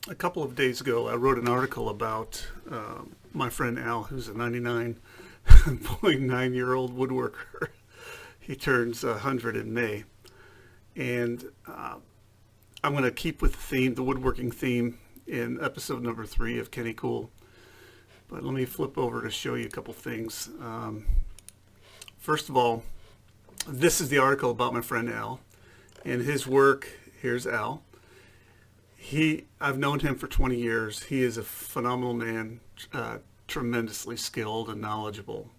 A couple of days ago, I wrote an article about my friend Al, who's a 99.9-year-old woodworker. He turns 100 in May. And I'm going to keep with the theme, the woodworking theme, in episode number 3 of Kenny Cool. But let me flip over to show you a couple things. First of all, this is the article about my friend Al and his work. Here's Al. I've known him for 20 years. He is a phenomenal man, tremendously skilled and knowledgeable,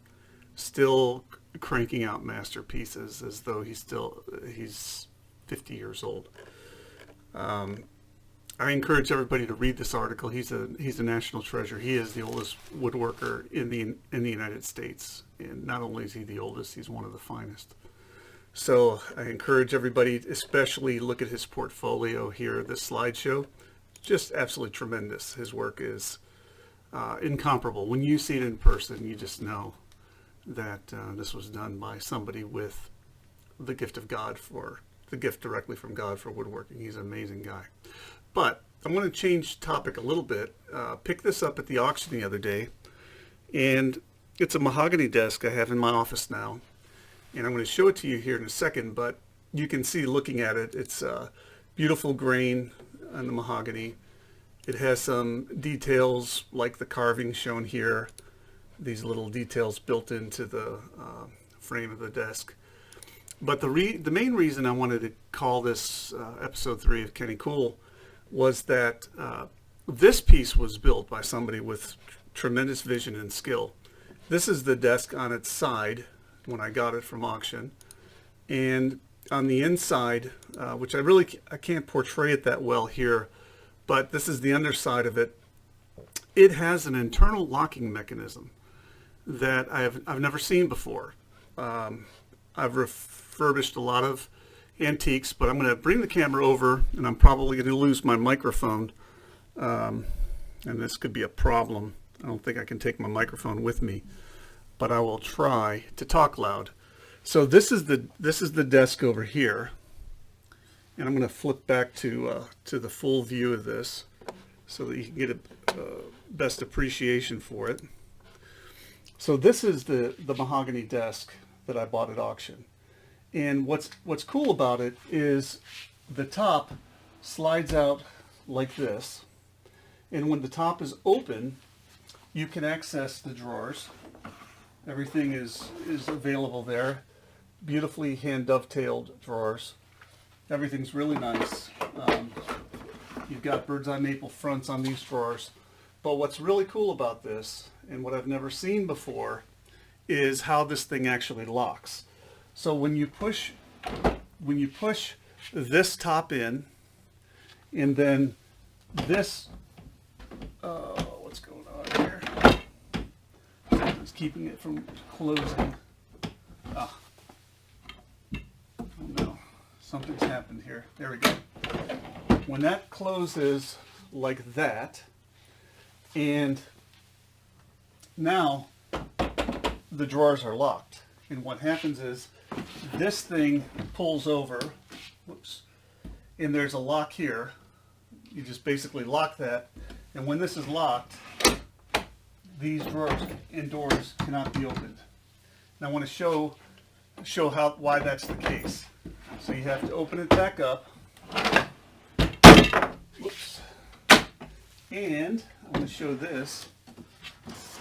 still cranking out masterpieces as though he's 50 years old. I encourage everybody to read this article. He's a national treasure. He is the oldest woodworker in the United States, and not only is he the oldest, he's one of the finest. So I encourage everybody, especially look at his portfolio here, this slideshow. Just absolutely tremendous. His work is incomparable. When you see it in person, you just know that this was done by somebody with the gift of God, for the gift directly from God for woodworking. He's an amazing guy. But I'm going to change topic a little bit. Picked this up at the auction the other day, and it's a mahogany desk I have in my office now. And I'm going to show it to you here in a second, but you can see looking at it, it's beautiful grain on the mahogany. It has some details like the carving shown here, these little details built into the frame of the desk. But the main reason I wanted to call this episode 3 of Kenny Cool was that this piece was built by somebody with tremendous vision and skill. This is the desk on its side when I got it from auction, and on the inside, which I can't portray it that well here, but this is the underside of it. It has an internal locking mechanism that I've never seen before. I've refurbished a lot of antiques, but I'm going to bring the camera over, and I'm probably going to lose my microphone, and this could be a problem. I don't think I can take my microphone with me, but I will try to talk loud. So this is the desk over here, and I'm going to flip back to the full view of this so that you can get a best appreciation for it. So this is the mahogany desk that I bought at auction, and what's cool about it is the top slides out like this, and when the top is open, you can access the drawers. Everything is available there. Beautifully hand dovetailed drawers. Everything's really nice. You've got bird's eye maple fronts on these drawers. But what's really cool about this, and what I've never seen before, is how this thing actually locks. So when you push this top in, and then this, what's going on here? It's keeping it from closing. Oh no, something's happened here. There we go. When that closes like that, and now the drawers are locked. And what happens is this thing pulls over, whoops, and there's a lock here. You just basically lock that, and when this is locked, these drawers and doors cannot be opened. And I want to show why that's the case. So you have to open it back up. Whoops. And I'm going to show this,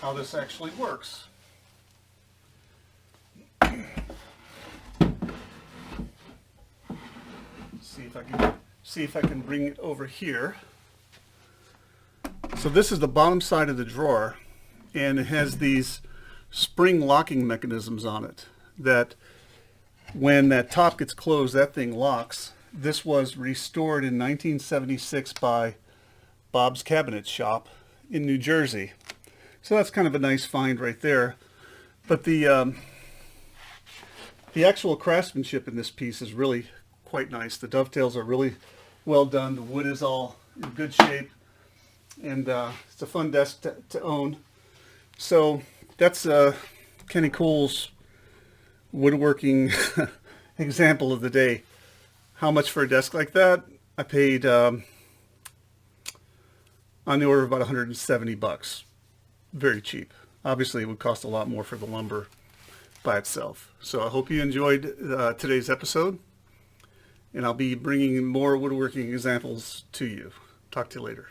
how this actually works. See if I can bring it over here. So this is the bottom side of the drawer, and it has these spring locking mechanisms on it that when that top gets closed, that thing locks. This was restored in 1976 by Bob's Cabinet Shop in New Jersey. So that's kind of a nice find right there. But the actual craftsmanship in this piece is really quite nice. The dovetails are really well done. The wood is all in good shape, and it's a fun desk to own. So that's Kenny Cool's woodworking example of the day. How much for a desk like that? I paid on the order of about 170 bucks. Very cheap. Obviously, it would cost a lot more for the lumber by itself. So I hope you enjoyed today's episode, and I'll be bringing more woodworking examples to you. Talk to you later.